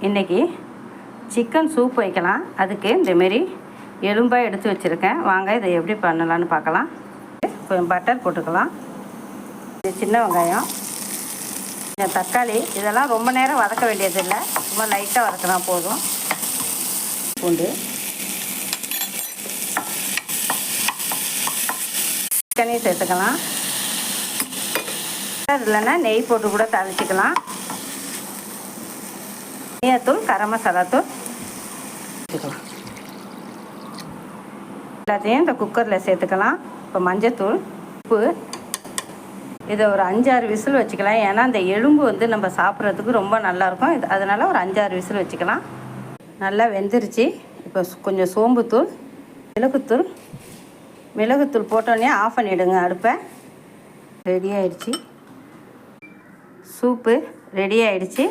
இன்றைக்கி chicken soup வைக்கலாம். அதுக்கு இந்தமாரி எலும்பாக எடுத்து வச்சுருக்கேன். வாங்க இதை எப்படி பண்ணலான்னு பார்க்கலாம். கொஞ்சம் பட்டர் போட்டுக்கலாம். சின்ன வெங்காயம், தக்காளி, இதெல்லாம் ரொம்ப நேரம் வதக்க வேண்டியதில்லை. ரொம்ப லைட்டாக வதக்கினா போதும். பூண்டு, சிக்கனையும் சேர்த்துக்கலாம். இல்லைன்னா நெய் போட்டு கூட தாளிச்சிக்கலாம். தனியாத்தூள், கரம் மசாலா தூள் சேர்த்துக்கலாம். எல்லாத்தையும் இந்த குக்கரில் சேர்த்துக்கலாம். இப்போ மஞ்சத்தூள், உப்பு, இதை ஒரு 5-6 விசில் வச்சுக்கலாம். ஏன்னா அந்த எலும்பு நம்ம சாப்பிட்றதுக்கு ரொம்ப நல்லாயிருக்கும். அதனால் ஒரு 5-6 விசில் வச்சுக்கலாம். நல்லா வெந்துருச்சு. இப்போ கொஞ்சம் சோம்புத்தூள், மிளகுத்தூள் போட்டோடனே ஆஃப் பண்ணிவிடுங்க அடுப்பை. ரெடி ஆயிடுச்சு. சூப்பு ரெடி ஆயிடுச்சு.